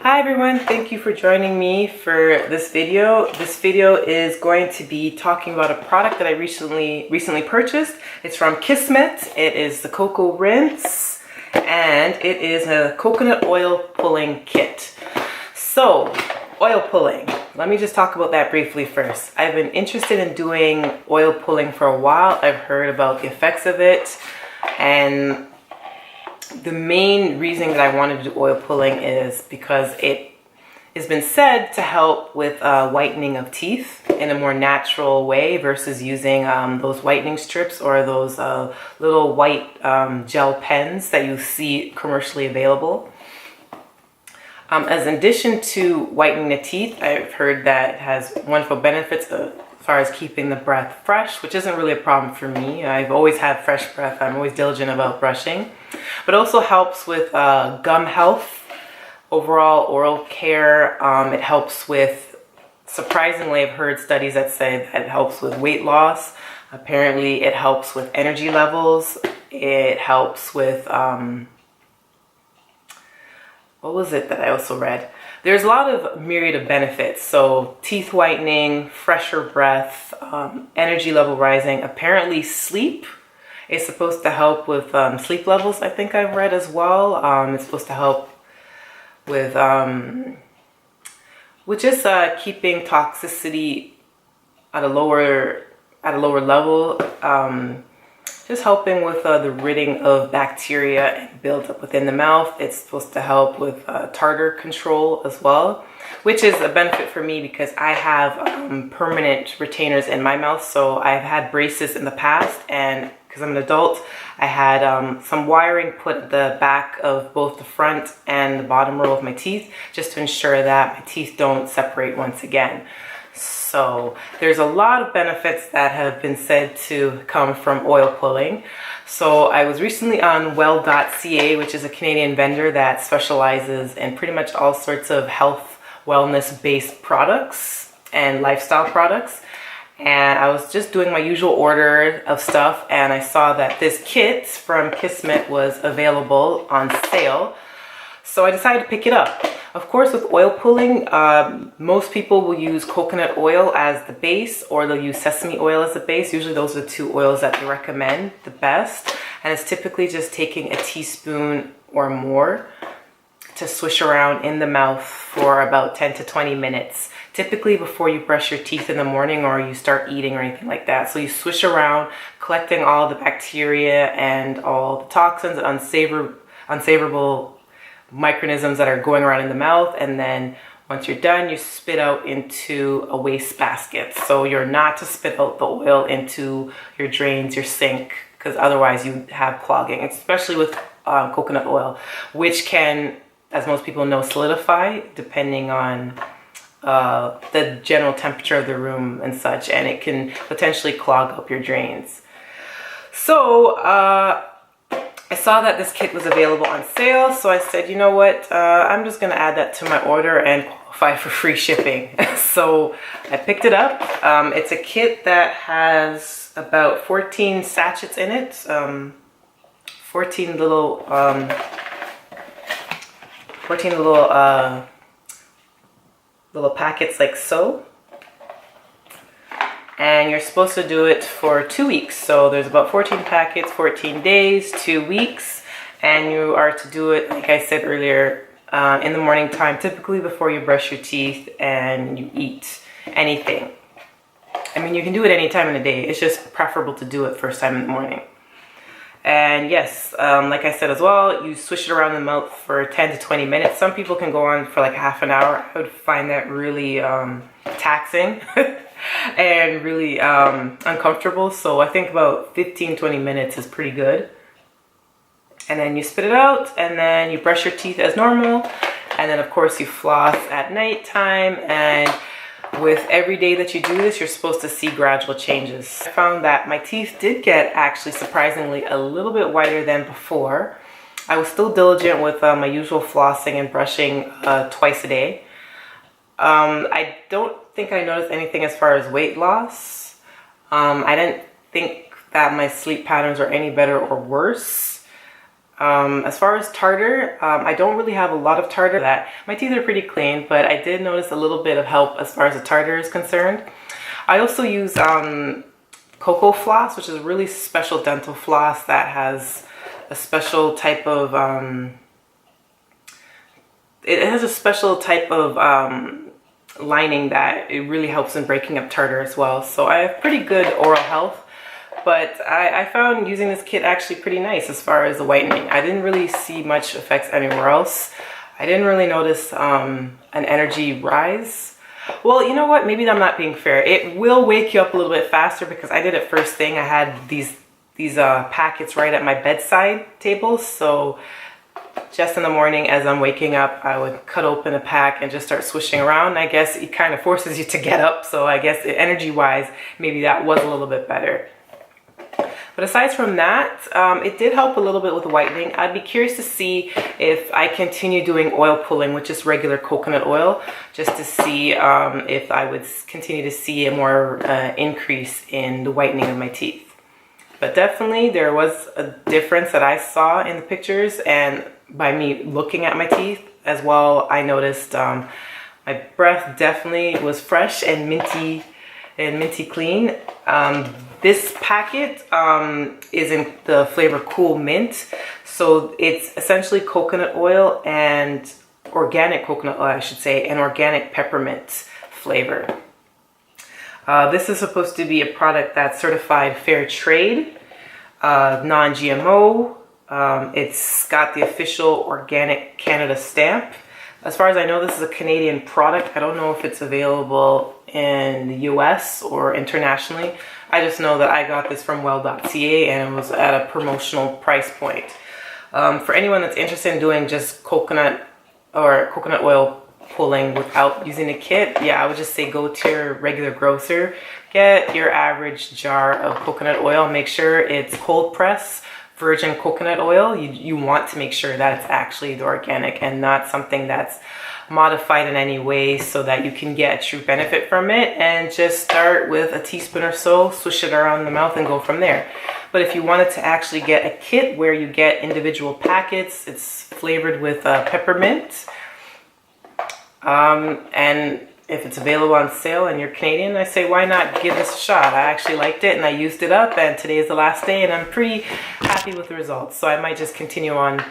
Hi everyone, thank you for joining me for this video. This video is going to be talking about a product that I recently purchased. It's from kis.met. It is the Coco rinse and it is a coconut oil pulling kit. So, oil pulling. Let me just talk about that briefly first. I've been interested in doing oil pulling for a while. I've heard about the effects of it, and the main reason that I wanted to do oil pulling is because it has been said to help with whitening of teeth in a more natural way versus using those whitening strips or those little white gel pens that you see commercially available. As in addition to whitening the teeth, I've heard that it has wonderful benefits as far as keeping the breath fresh, which isn't really a problem for me. I've always had fresh breath. I'm always diligent about brushing. But also helps with gum health, overall oral care. It helps with, surprisingly, I've heard studies that say that it helps with weight loss. Apparently it helps with energy levels. It helps with, what was it that I also read? There's a lot of myriad of benefits. So teeth whitening, fresher breath, energy level rising. Apparently sleep is supposed to help with sleep levels, I think I've read as well. It's supposed to help with just keeping toxicity at a lower level. Just helping with the ridding of bacteria and buildup within the mouth. It's supposed to help with tartar control as well, which is a benefit for me because I have permanent retainers in my mouth. So I've had braces in the past, and because I'm an adult, I had some wiring put at the back of both the front and the bottom row of my teeth just to ensure that my teeth don't separate once again. So there's a lot of benefits that have been said to come from oil pulling. So I was recently on well.ca, which is a Canadian vendor that specializes in pretty much all sorts of health, wellness-based products and lifestyle products. And I was just doing my usual order of stuff, and I saw that this kit from kis.met was available on sale. So I decided to pick it up. Of course, with oil pulling, most people will use coconut oil as the base, or they'll use sesame oil as the base. Usually those are the two oils that they recommend the best. And it's typically just taking a teaspoon or more to swish around in the mouth for about 10 to 20 minutes. Typically before you brush your teeth in the morning or you start eating or anything like that. So you swish around, collecting all the bacteria and all the toxins, unsavourable microorganisms that are going around in the mouth, and then once you're done, you spit out into a waste basket. So you're not to spit out the oil into your drains, your sink, because otherwise you have clogging, especially with coconut oil, which can, as most people know, solidify depending on the general temperature of the room and such, and it can potentially clog up your drains. So I saw that this kit was available on sale, so I said, you know what, I'm just going to add that to my order and qualify for free shipping. So I picked it up. It's a kit that has about 14 sachets in it, 14 little packets like so. And you're supposed to do it for 2 weeks. So there's about 14 packets, 14 days, 2 weeks. And you are to do it, like I said earlier, in the morning time, typically before you brush your teeth and you eat anything. I mean, you can do it any time in the day. It's just preferable to do it first time in the morning. And yes, like I said as well, you swish it around the mouth for 10 to 20 minutes. Some people can go on for like half an hour. I would find that really taxing and really uncomfortable. So I think about 15-20 minutes is pretty good. And then you spit it out, and then you brush your teeth as normal. And then of course you floss at night time, and with every day that you do this, you're supposed to see gradual changes. I found that my teeth did get actually surprisingly a little bit whiter than before. I was still diligent with my usual flossing and brushing twice a day. I don't think I noticed anything as far as weight loss. I didn't think that my sleep patterns were any better or worse. As far as tartar, I don't really have a lot of tartar. That my teeth are pretty clean, but I did notice a little bit of help as far as the tartar is concerned. I also use Coco floss, which is a really special dental floss that has a special type of lining that it really helps in breaking up tartar as well. So I have pretty good oral health, but I found using this kit actually pretty nice as far as the whitening. I didn't really see much effects anywhere else. I didn't really notice an energy rise. Well, you know what? Maybe I'm not being fair. It will wake you up a little bit faster because I did it first thing. I had these packets right at my bedside table. So just in the morning as I'm waking up, I would cut open a pack and just start swishing around. I guess it kind of forces you to get up. So I guess energy-wise, maybe that was a little bit better. But aside from that, it did help a little bit with whitening. I'd be curious to see if I continue doing oil pulling with just regular coconut oil, just to see if I would continue to see a more increase in the whitening of my teeth. But definitely there was a difference that I saw in the pictures, and by me looking at my teeth as well, I noticed my breath definitely was fresh and minty clean. This packet is in the flavor Cool Mint. So it's essentially coconut oil and organic coconut oil, I should say, and organic peppermint flavor. This is supposed to be a product that's certified fair trade, non-GMO. It's got the official Organic Canada stamp. As far as I know, this is a Canadian product. I don't know if it's available in the US or internationally. I just know that I got this from well.ca and it was at a promotional price point. For anyone that's interested in doing just coconut or coconut oil pulling without using a kit, yeah, I would just say go to your regular grocer, get your average jar of coconut oil, make sure it's cold press virgin coconut oil. You want to make sure that it's actually the organic and not something that's modified in any way, so that you can get true benefit from it. And just start with a teaspoon or so, swish it around the mouth and go from there. But if you wanted to actually get a kit where you get individual packets, it's flavored with peppermint, and if it's available on sale and you're Canadian, I say why not give this a shot. I actually liked it and I used it up, and today is the last day and I'm pretty happy with the results. So I might just continue on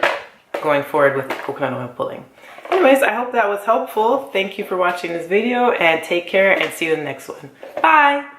going forward with coconut oil pulling. Anyways, I hope that was helpful. Thank you for watching this video and take care, and see you in the next one. Bye!